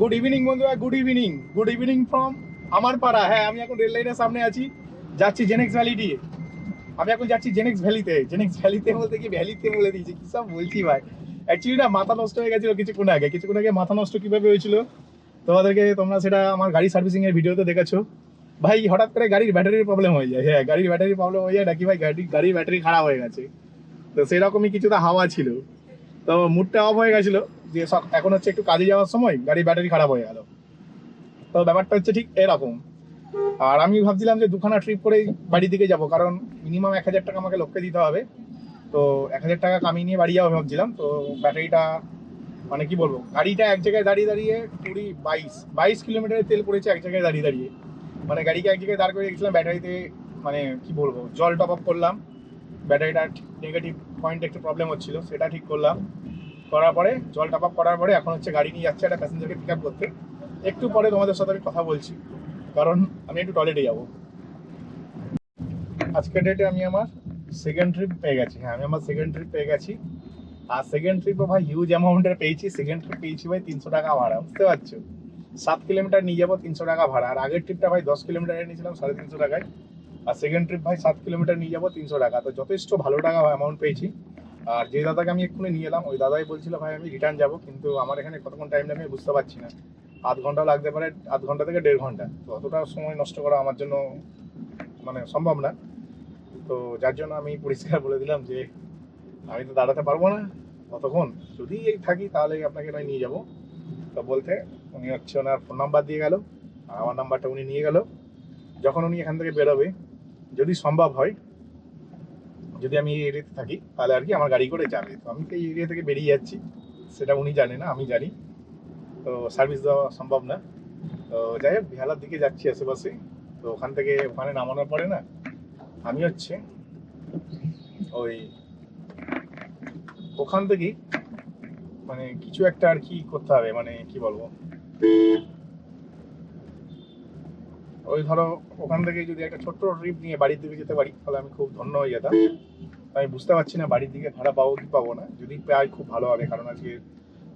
Good evening বন্ধুরা, good evening from আমার পাড়া। হ্যাঁ, আমি এখন রেল লাইনের সামনে আছি, যাচ্ছি জেনেক্স ভ্যালি দিয়ে। আমি এখন যাচ্ছি জেনেক্স ভ্যালিতে বলতে কি ভ্যালিতে বলে দিয়েছি, কি সব বলছি ভাই। অ্যাকচুয়ালি না, মাথা নষ্ট হয়ে গেছিল কিছুক্ষণ আগে মাথা নষ্ট কিভাবে হয়েছিল তোমরা সেটা আমার গাড়ি সার্ভিসিং এর ভিডিওতে দেখেছো। ভাই হঠাৎ করে গাড়ির ব্যাটারির প্রবলেম হয়ে যায়। হ্যাঁ, গাড়ির ব্যাটারির প্রবলেম হয়ে যায় নাকি ভাই, গাড়ির ব্যাটারি খারাপ হয়ে গেছে। তো সেরকমই কিছুটা হাওয়া ছিল, তো মুডটা অফ হয়ে গেছিল যে এখন হচ্ছে একটু কাজে যাওয়ার সময় গাড়ির ব্যাটারি খারাপ হয়ে গেল। তো ব্যাপারটা হচ্ছে ঠিক এরকম। আর আমি ভাবছিলাম যে দুখানা ট্রিপ করেই বাড়ি দিকে যাব, কারণ মিনিমাম 1,000 টাকা আমাকে লোককে দিতে হবে। তো 1,000 টাকা কামিয়ে নিয়ে বাড়ি যাবো ভাবছিলাম। তো ব্যাটারিটা মানে কি বলবো, গাড়িটা এক জায়গায় দাঁড়িয়ে দাঁড়িয়ে 22 কিলোমিটারের তেল পড়েছে এক জায়গায় দাঁড়িয়ে দাঁড়িয়ে। মানে গাড়িকে এক জায়গায় দাঁড় করে রেখেছিলাম, ব্যাটারিতে মানে কি বলবো জল টপ আপ করলাম, ব্যাটারিটা নেগেটিভ পয়েন্ট একটু প্রবলেম হচ্ছিল, সেটা ঠিক করলাম। করার পরে জল টপ আপ করার পরে এখন হচ্ছে গাড়ি নিয়ে যাচ্ছে একটা প্যাসেঞ্জারকে পিক আপ করতে। একটু পরে তোমাদের সাথে আমি কথা বলছি, কারণ আমি একটু টয়লেটে যাবো। আজকের ডেটে আমি আমার সেকেন্ড ট্রিপ পেয়ে গেছি। হ্যাঁ, আমি আমার সেকেন্ড ট্রিপ পেয়ে গেছি। আর সেকেন্ড ট্রিপও ভাই হিউজ অ্যামাউন্টের পেয়েছি। সেকেন্ড ট্রিপ পেয়েছি ভাই 300 টাকা ভাড়া, বুঝতে পারছো? 7 কিলোমিটার নিয়ে যাবো 300 টাকা ভাড়া। আর আগের ট্রিপটা ভাই 10 কিলোমিটারে নিয়েছিলাম 350 টাকায়। আর সেকেন্ড ট্রিপ ভাই 7 কিলোমিটার নিয়ে যাবো 300 টাকা। তো যথেষ্ট ভালো টাকা অ্যামাউন্ট পেয়েছি। আর যে দাদাকে আমি এক্ষুনি নিয়ে এলাম, ওই দাদাই বলছিল ভাই আমি রিটার্ন যাবো, কিন্তু আমার এখানে কতক্ষণ টাইম লাগবে বুঝতে পারছি না। আধ ঘন্টা লাগতে পারে, আধ ঘন্টা থেকে 1.5 ঘন্টা। তো অতটা সময় নষ্ট করা আমার জন্য মানে সম্ভব না। তো যার জন্য আমি পরিষ্কার বলে দিলাম যে আমি তো দাঁড়াতে পারবো না ততক্ষণ, যদি এই থাকি তাহলে আপনাকে নয় নিয়ে যাবো। তো বলতে উনি হচ্ছে ওনার ফোন নাম্বার দিয়ে গেল, আর আমার নাম্বারটা উনি নিয়ে গেল। যখন উনি এখান থেকে বেরোবে, যদি সম্ভব হয়, যদি আমি এই এরিয়াতে থাকি তাহলে আর কি আমার গাড়ি করে যাবে। তো আমি তো এই এরিয়া থেকে বেরিয়ে যাচ্ছি, সেটা উনি জানে না, আমি জানি। তো সার্ভিস দেওয়া সম্ভব না। তো যাই হোক, বেহালার দিকে যাচ্ছি আশেপাশে। তো ওখান থেকে ওখানে নামানোর পরে না, আমি হচ্ছে ওই ওখান থেকেই মানে কিছু একটা আর কি করতে হবে, মানে কি বলবো, ওই ধরো ওখান থেকে যদি একটা ছোট্ট ট্রিপ নিয়ে বাড়ির দিকে যেতে পারি তাহলে আমি খুব ধন্য হয়ে যেতাম। আমি বুঝতে পারছি না বাড়ির দিকে ভাড়া পাবো কি পাবো না। যদি পাই খুব ভালো হবে, কারণ আজকে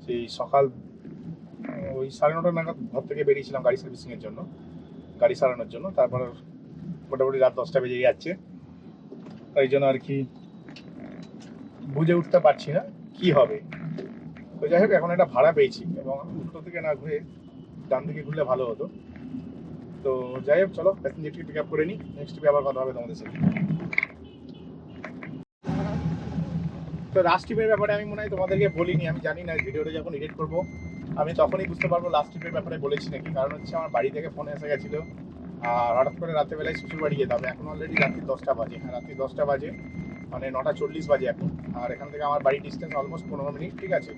সেই সকাল ওই 9:30 নাগাদ ঘর থেকে বেরিয়েছিলাম গাড়ি সার্ভিসিংয়ের জন্য, গাড়ি সারানোর জন্য। তারপর মোটামুটি রাত 10টা বেজে যাচ্ছে। তাই জন্য আর কি বুঝে উঠতে পারছি না কি হবে। তো যাই হোক, এখন একটা ভাড়া পেয়েছি এবং আমি উল্টো থেকে না ঘুরে ডান দিকে ঘুরলে ভালো হতো। তো যাই হোক, চলো প্যাসেঞ্জারকে পিক আপ করে নিই, নেক্সট ট্রিপে আবার কথা হবে তোমাদের সাথে। তো লাস্ট ট্রিপের ব্যাপারে আমি মনে হয় তোমাদেরকে বলিনি, আমি জানি না। ভিডিওটা যখন এডিট করবো আমি তখনই বুঝতে পারবো লাস্ট ট্রিপের ব্যাপারে বলেছি নাকি। কারণ হচ্ছে আমার বাড়ি থেকে ফোন এসে গেছিলো, আর হঠাৎ করে রাত্রেবেলায় শ্বশুর বাড়ি যেতে হবে। এখন অলরেডি রাত্রি 10টা বাজে। হ্যাঁ, রাত্রি 10টা বাজে, মানে 9:40 বাজে এখন। আর এখান থেকে আমার বাড়ির ডিস্টেন্স অলমোস্ট 15 মিনিট, ঠিক আছে।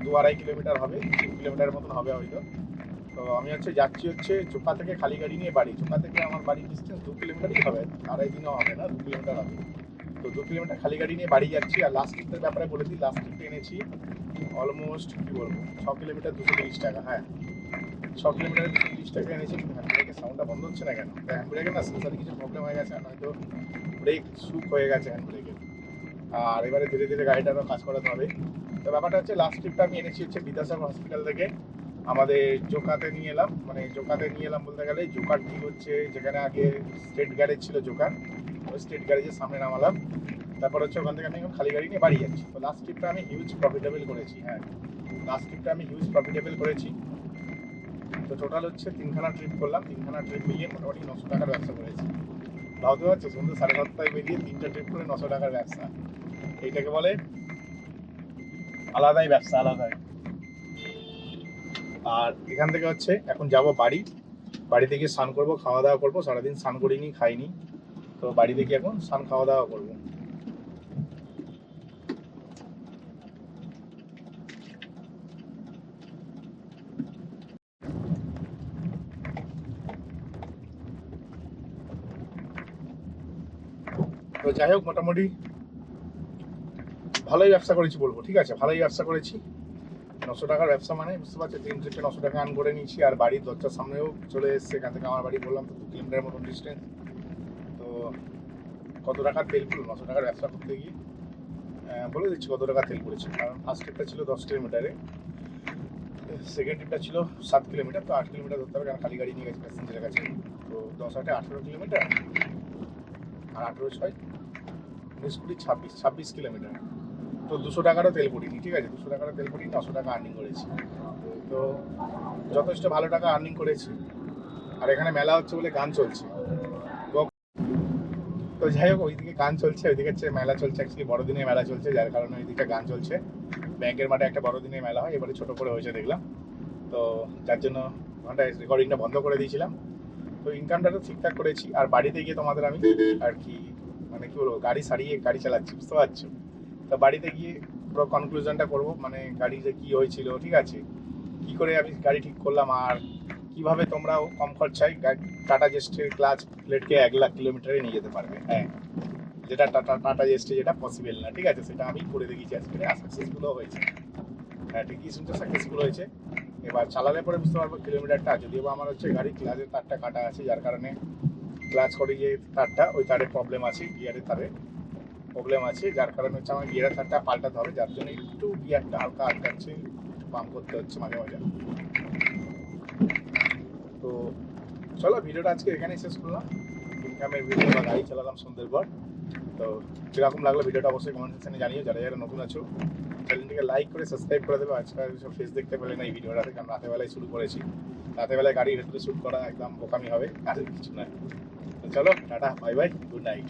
2-2.5 কিলোমিটার হবে, 3 কিলোমিটার মতন হবে হয়তো। তো আমি হচ্ছে যাচ্ছি হচ্ছে চোপা থেকে খালি গাড়ি নিয়ে বাড়ি। চোপা থেকে আমার বাড়ির ডিস্টেন্স 2 কিলোমিটারই হবে, 2.5 দিনও হবে না, 2 কিলোমিটার হবে। তো 2 কিলোমিটার খালি গাড়ি নিয়ে বাড়ি যাচ্ছি। আর লাস্ট ট্রিপের ব্যাপারে বলে দিই, লাস্ট ট্রিপে এনেছি অলমোস্ট কি বলবো 6 কিলোমিটার 230 টাকা। হ্যাঁ, 6 কিলোমিটার 230 টাকা এনেছি। হ্যান্ড ব্রেকের সাউন্ডটা বন্ধ হচ্ছে না কেন? হ্যান্ড ব্রেকের না সেন্সারে কিছু প্রবলেম হয়ে গেছে, নয়তো ব্রেক শুক হয়ে গেছে হ্যান্ড ব্রেকের। আর এবারে ধীরে ধীরে গাড়িটারও কাজ করাতে হবে। তো ব্যাপারটা হচ্ছে লাস্ট ট্রিপটা আমি এনেছি হচ্ছে বিদ্যাসাগর হসপিটাল থেকে আমাদের জোকাতে নিয়ে এলাম। মানে জোকাতে নিয়ে এলাম বলতে গেলে, জোকার ঠিক হচ্ছে যেখানে আগে স্টেট গ্যারেজ ছিল জোকার, ওই স্টেট গ্যারেজের সামনে নামালাম। তারপর হচ্ছে ওখান থেকে আমি এখন খালি গাড়ি নিয়ে বাড়ি যাচ্ছি। তো লাস্ট ট্রিপটা আমি হিউজ প্রফিটেবল করেছি। হ্যাঁ, লাস্ট ট্রিপটা আমি হিউজ প্রফিটেবল করেছি। তো টোটাল হচ্ছে 3খানা ট্রিপ করলাম, 3খানা ট্রিপ মিলিয়ে মোটামুটি 900 টাকার ব্যবসা করেছি। ভাবতে পারছো, সন্ধ্যে 7:30টায় বেরিয়ে 3টা ট্রিপ করে 900 টাকার ব্যবসা। এইটাকে বলে আলাদাই ব্যবসা, আলাদাই। আর এখান থেকে হচ্ছে এখন যাব বাড়ি। বাড়িতে গিয়ে স্নান করবো, খাওয়া দাওয়া করবো। সারাদিন স্নান করিনি, খাইনি। তো বাড়িতে গিয়ে এখন স্নান খাওয়া দাওয়া করবো। তো যাই হোক, মোটামুটি ভালোই ব্যবসা করেছি বলবো, ঠিক আছে, ভালোই ব্যবসা করেছি। 900 টাকার ব্যবসা মানে বুঝতে পারছি, 3 ট্রিপে 900 টাকা আর্ন করে নিয়েছি। আর বাড়ির দরজার সামনেও চলে এসছে। এখান থেকে আমার বাড়ি বললাম তো 2 কিলোমিটার মতন ডিস্টেন্স। তো কত টাকার তেল পুরো 900 টাকার ব্যবসা করতে গিয়ে বলে দিচ্ছি কত টাকা তেল পড়েছে। কারণ ফার্স্ট ট্রিপটা ছিল 10 কিলোমিটারে, সেকেন্ড ট্রিপটা ছিল 7 কিলোমিটার, তো 8 কিলোমিটার ধরতে হবে কারণ খালি গাড়ি নিয়ে গেছি প্যাসেঞ্জারের কাছে। তো 10 8 18 কিলোমিটার, আর 18 6 19 20 26 কিলোমিটার। তো 200 টাকারও তেল পড়িনি, ঠিক আছে, 200 টাকারও তেল পড়িনি, 900 টাকা আর্নিং করেছি। তো যথেষ্ট ভালো টাকা আর্নিং করেছি। আর এখানে মেলা হচ্ছে বলে গান চলছে। তো যাই হোক, ওইদিকে গান চলছে, ওইদিকে হচ্ছে মেলা চলছে, অ্যাকচুয়ালি বড়দিনের মেলা চলছে, যার কারণে ওইদিকে গান চলছে। ব্যাংকের মাঠে একটা বড়দিনের মেলা হয়, এবারে ছোট করে হয়েছে দেখলাম, তো যার জন্য ঘন্টায় রেকর্ডিংটা বন্ধ করে দিয়েছিলাম। তো ইনকামটা তো ঠিকঠাক করেছি। আর বাড়িতে গিয়ে তোমাদের আমি আর কি মানে কি বলবো, গাড়ি সারিয়ে গাড়ি চালাচ্ছি, বুঝতে পারছো। তো বাড়িতে গিয়ে পুরো কনক্লুশনটা করবো, মানে গাড়িতে কি হয়েছিল, ঠিক আছে, কি করে আমি গাড়ি ঠিক করলাম, আর কিভাবে তোমরাও কম খরচায় টাটা জেস্টের ক্লাচ প্লেটকে 1 লাখ কিলোমিটারে নিয়ে যেতে পারবে। হ্যাঁ, যেটা টাটা জেস্টে যেটা পসিবল না, ঠিক আছে, সেটা আমি করে দেখিয়েছি আজকে, আর সাকসেসফুলও হয়েছে। হ্যাঁ, ঠিকই শুনছো, সাকসেসফুল হয়েছে। এবার চালালে পরে বুঝতে পারবো কিলোমিটারটা। যদিও আমার হচ্ছে গাড়ি ক্লাচের তারটা কাটা আছে, যার কারণে ক্লাচ করে যে তারটা, ওই তারে প্রবলেম আছে, গিয়ারের তারে প্রবলেম আছে, যার কারণে হচ্ছে আমার গিয়ারের তারটা পাল্টাতে হবে, যার জন্য একটু গিয়ারটা হালকা আটকাচ্ছে, একটু পাম্প করতে হচ্ছে মাঝে মাঝে। তো চলো, ভিডিওটা আজকে এখানেই শেষ করলাম, ইনকামের ভিডিও বা গাড়ি চালালাম সন্ধ্যের পর। তো কীরকম লাগলো ভিডিওটা অবশ্যই কমেন্ট সেকশনে জানিও। যারা যারা নতুন আছো চ্যানেলটিকে লাইক করে সাবস্ক্রাইব করে দেবে। আজকাল সব ফেস দেখতে পেলে না এই ভিডিওটাতে, কারণ রাতেবেলায় শুরু করেছি, রাতেবেলায় গাড়ির ভেতরে শ্যুট করা একদম বোকামি হবে, আর কিছু নয়। তো চলো, tata, bye bye, good night.